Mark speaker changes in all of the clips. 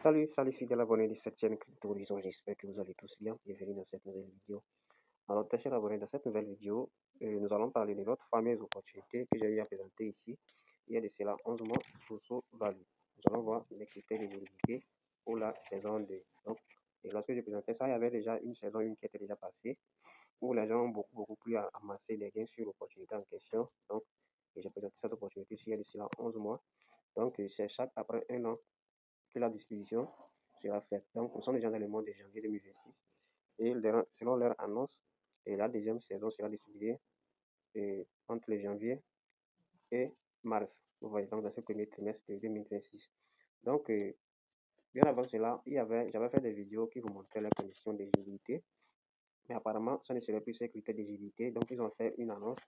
Speaker 1: Salut fidèles abonnés de cette chaîne Crypto Horizon, j'espère que vous allez tous bien. Bienvenue dans cette nouvelle vidéo. Alors, très chers abonnés, dans cette nouvelle vidéo, nous allons parler de notre fameuse opportunité que j'ai eu à présenter ici. Il y a de cela 11 mois sous Value. Nous allons voir les critères d'éligibilité pour la saison 2. Donc, et lorsque je présentais ça, il y avait déjà une saison 1 qui était déjà passée, où les gens ont beaucoup plus amassé des gains sur l'opportunité en question. Donc, et j'ai présenté cette opportunité ici il y a de cela 11 mois. Donc, c'est chaque après un an que la distribution sera faite. Donc, nous sommes déjà dans le mois de janvier 2026 et selon leur annonce, la deuxième saison sera distribuée entre le janvier et mars. Vous voyez, donc dans ce premier trimestre de 2026. Donc, bien avant cela, j'avais fait des vidéos qui vous montraient les conditions d'éligibilité, mais apparemment, ça ne serait plus ces critères d'éligibilité. Donc, ils ont fait une annonce.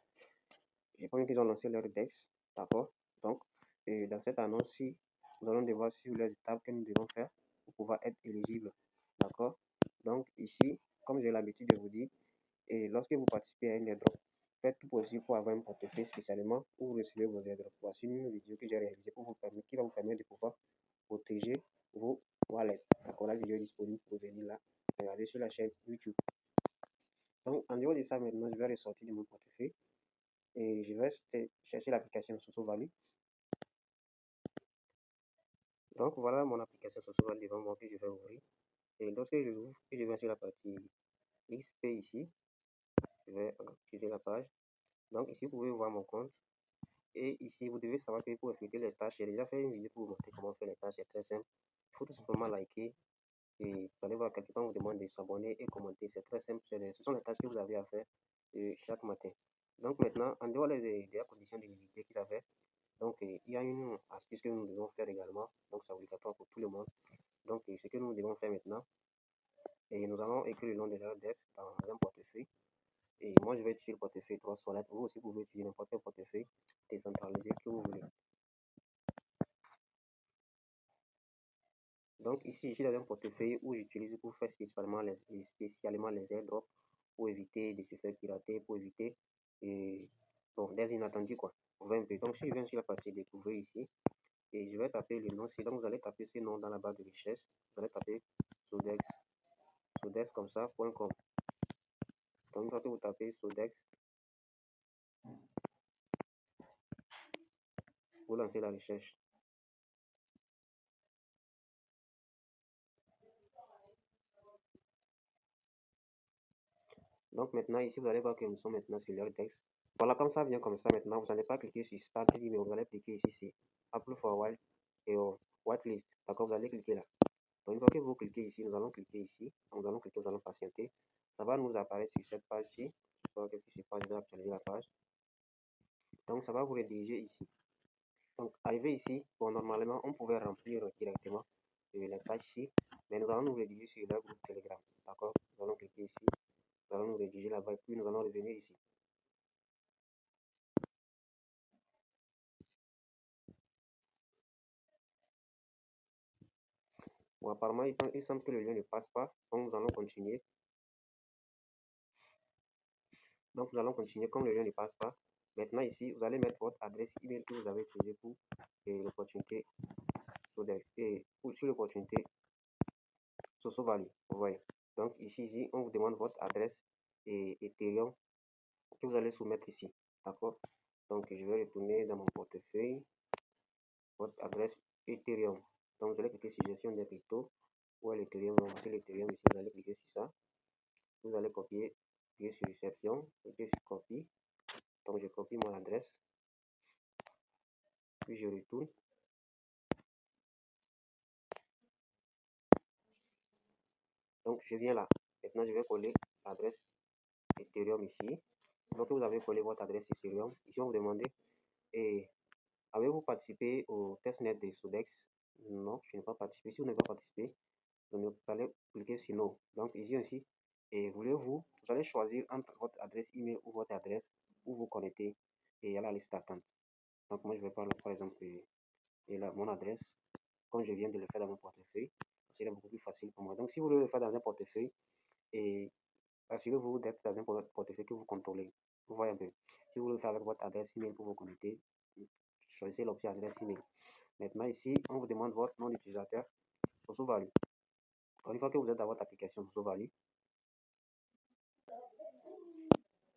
Speaker 1: Je pense qu'ils ont lancé leur DEX, d'accord. Donc, dans cette annonce-ci, nous allons devoir suivre les étapes que nous devons faire pour pouvoir être éligible, d'accord. Donc, ici, comme j'ai l'habitude de vous dire, et lorsque vous participez à un airdrop, faites tout possible pour avoir un portefeuille spécialement où vous recevez vos airdrops. Voici une vidéo que j'ai réalisée qui va vous permettre de pouvoir protéger vos wallets. D'accord, la vidéo est disponible pour venir là, regarder sur la chaîne YouTube. Donc, en dehors de ça, maintenant, je vais ressortir de mon portefeuille et je vais chercher l'application SosoValue. Donc, voilà mon application SosoValue devant moi que je vais ouvrir. Et lorsque je l'ouvre, je vais sur la partie XP ici, je vais utiliser la page. Donc, ici, vous pouvez voir mon compte. Et ici, vous devez savoir que pour effectuer les tâches, j'ai déjà fait une vidéo pour vous montrer comment faire les tâches. C'est très simple. Il faut tout simplement liker. Et vous allez voir quelqu'un vous demande de s'abonner et commenter. C'est très simple. Ce sont les tâches que vous avez à faire chaque matin. Donc maintenant, en dehors des conditions d'éligibilité qu'ils avaient, donc il y a une astuce que nous devons faire également. Donc c'est obligatoire pour tout le monde. Donc ce que nous devons faire maintenant, et nous allons écrire le nom de l'adresse dans un portefeuille. Et moi, je vais utiliser le portefeuille 3 Wallet. Vous aussi, vous pouvez utiliser n'importe quel portefeuille décentralisé que vous voulez. Donc ici, je suis dans un portefeuille où j'utilise pour faire spécialement les airdrops pour éviter de se faire pirater, pour éviter des inattendus quoi. Donc si je viens sur la partie découvrir ici, et je vais taper le nom, donc vous allez taper ce nom dans la barre de recherche, vous allez taper sodex comme ça, .com. Donc une fois que vous tapez sodex, vous lancez la recherche. Donc maintenant ici vous allez voir que nous sommes maintenant sur leur texte. Voilà, comme ça vient comme ça maintenant, vous n'allez pas cliquer sur Start, mais vous allez cliquer ici sur Apple for White et Whitelist. D'accord, vous allez cliquer là. Donc une fois que vous cliquez ici, nous allons cliquer ici. Donc, nous allons cliquer, nous allons patienter. Ça va nous apparaître sur cette page-ci. J'espère que sur page, je vais actualiser la page. Donc ça va vous rediriger ici. Donc arrivé ici, bon normalement on pouvait remplir directement les pages ici, mais nous allons nous rediriger sur le groupe Telegram. D'accord, nous allons cliquer ici. Nous allons nous rediriger là-bas et puis nous allons revenir ici. Bon, apparemment, il semble que le lien ne passe pas, donc nous allons continuer. Donc, nous allons continuer comme le lien ne passe pas. Maintenant, ici, vous allez mettre votre adresse email que vous avez utilisée pour l'opportunité sur l'opportunité SosoValue. Vous voyez. Donc, ici, on vous demande votre adresse et Ethereum que vous allez soumettre ici. D'accord. Donc, je vais retourner dans mon portefeuille. Votre adresse Ethereum. Donc, vous allez cliquer sur gestion des cryptos. Ou l'Ethereum. Donc, voici l'Ethereum ici. Vous allez cliquer sur ça. Vous allez copier, cliquer sur réception, cliquer sur copie. Donc je copie mon adresse, puis je retourne. Donc je viens là. Maintenant je vais coller l'adresse Ethereum ici. Donc vous avez collé votre adresse Ethereum. Ici on vous demande et avez-vous participé au testnet de Sodex? Non, je n'ai pas participé. Si vous n'avez pas participé, vous allez cliquer sur non. Donc ici aussi, et vous allez choisir entre votre adresse email ou votre adresse où vous connectez et à la liste d'attente. Donc moi je vais prendre par exemple mon adresse comme je viens de le faire dans mon portefeuille. C'est beaucoup plus facile pour moi. Donc si vous voulez le faire dans un portefeuille, et assurez-vous d'être dans un portefeuille que vous contrôlez. Vous voyez un peu. Si vous voulez le faire avec votre adresse email pour vous connecter, choisissez l'option adresse email. Maintenant ici, on vous demande votre nom d'utilisateur. Value. Une fois que vous êtes dans votre application Value,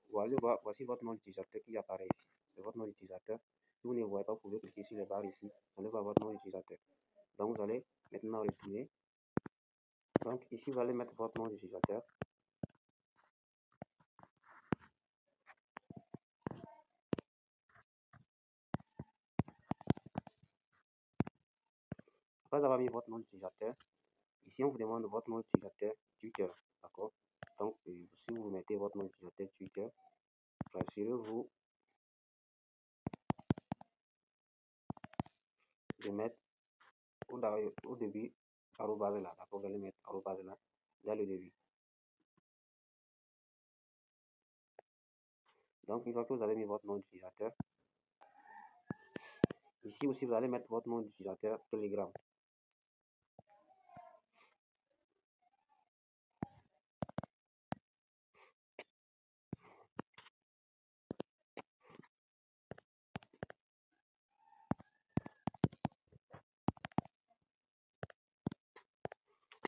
Speaker 1: voici votre nom d'utilisateur qui apparaît ici. C'est votre nom d'utilisateur. Si vous ne le voyez pas, vous pouvez cliquer sur les barres ici. Vous allez voir votre nom d'utilisateur. Donc vous allez maintenant retourner. Donc ici vous allez mettre votre nom d'utilisateur. Après avoir mis votre nom d'utilisateur, ici on vous demande votre nom d'utilisateur Twitter. D'accord? Donc si vous mettez votre nom d'utilisateur Twitter, rassurez-vous de mettre au début arrobase là. D'accord? Vous allez mettre arrobase là dès le début. Donc une fois que vous avez mis votre nom d'utilisateur, ici aussi vous allez mettre votre nom d'utilisateur Telegram.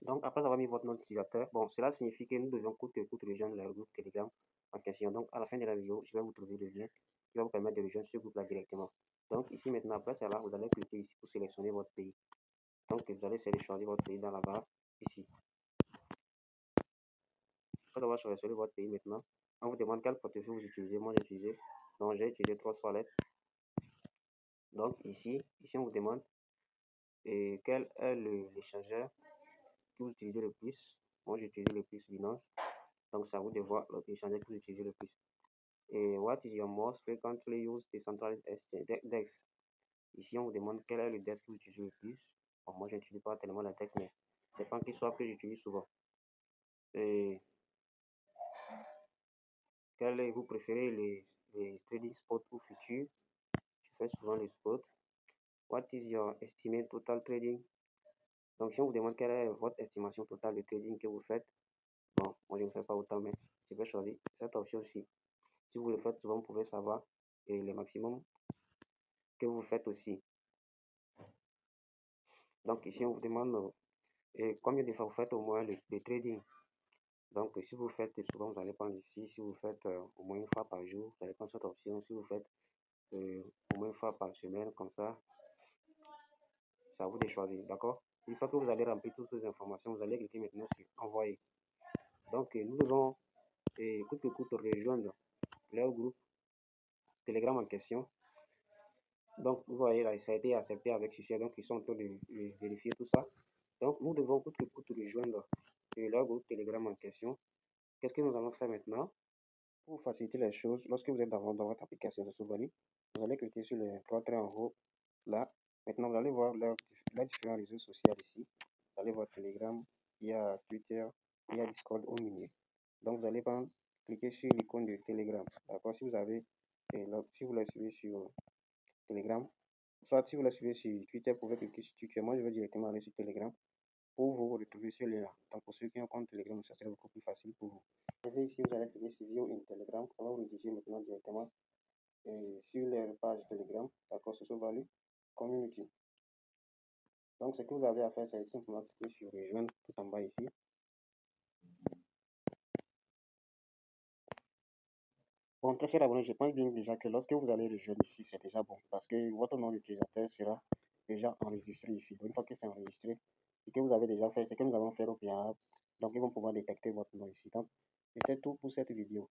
Speaker 1: Donc, après avoir mis votre nom d'utilisateur, bon, cela signifie que nous devons coûte que coûte rejoindre le groupe Telegram en question. Donc, à la fin de la vidéo, je vais vous trouver le lien qui va vous permettre de rejoindre ce groupe-là directement. Donc, ici maintenant, après cela, vous allez cliquer ici pour sélectionner votre pays. Donc, vous allez sélectionner votre pays dans la barre ici. Après avoir sélectionné votre pays maintenant, on vous demande quel portefeuille vous utilisez. Moi, j'ai utilisé 3 lettres. Donc, ici, on vous demande quel est l'échangeur que vous utilisez le plus. Moi, j'utilise le plus Binance. Donc, c'est à vous de voir l'échangeur que vous utilisez le plus. Et what is your most frequently used decentralized DEX? Ici, on vous demande quel est le DEX que vous utilisez le plus. Bon, moi, je n'utilise pas tellement la DEX, mais c'est pas qu'il soit que j'utilise souvent. Et vous préférez les trading spot ou futurs? Je fais souvent les spots. What is your estimate total trading? Donc, si on vous demande quelle est votre estimation totale de trading que vous faites, bon, moi je ne fais pas autant, mais je vais choisir cette option-ci. Si vous le faites souvent, vous pouvez savoir et le maximum que vous faites aussi. Donc, ici, on vous demande combien de fois vous faites au moins le trading. Donc, si vous faites souvent, vous allez prendre ici. Si vous faites au moins une fois par jour, vous allez prendre cette option. Si vous faites au moins une fois par semaine, comme ça, c'est à vous de choisir. D'accord? Une fois que vous allez remplir toutes ces informations, vous allez cliquer maintenant sur envoyer. Donc, nous devons coûte que coûte rejoindre leur groupe Telegram en question. Donc, vous voyez là, ça a été accepté avec succès. Donc, ils sont en train de vérifier tout ça. Donc, nous devons coûte que coûte rejoindre leur groupe Telegram en question. Qu'est-ce que nous allons faire maintenant? Pour faciliter les choses, lorsque vous êtes dans votre application de Value, vous allez cliquer sur les trois traits en haut. Là, maintenant, vous allez voir leurs différents réseaux sociaux ici. Vous allez voir Telegram, il y a Twitter, il y a Discord au milieu. Donc, vous allez cliquer sur l'icône de Telegram. D'accord? Si vous avez, si vous la suivez sur Telegram, soit si vous la suivez sur Twitter, vous pouvez cliquer sur Twitter. Moi, je vais directement aller sur Telegram pour vous retrouver sur le lien. Donc, pour ceux qui ont un compte Telegram, ça serait beaucoup plus facile pour vous. Ici, vous allez cliquer sur View in Telegram. Ça va vous rediriger maintenant directement sur les pages Telegram. D'accord? C'est Value Community. Donc, ce que vous avez à faire, c'est simplement cliquer sur Rejoindre tout en bas ici. Bon, très cher abonné, je pense bien déjà que lorsque vous allez rejoindre ici, c'est déjà bon parce que votre nom d'utilisateur sera déjà enregistré ici. Donc, une fois que c'est enregistré et que vous avez déjà fait ce que nous avons fait au préalable, donc ils vont pouvoir détecter votre nom ici. Donc, c'était tout pour cette vidéo.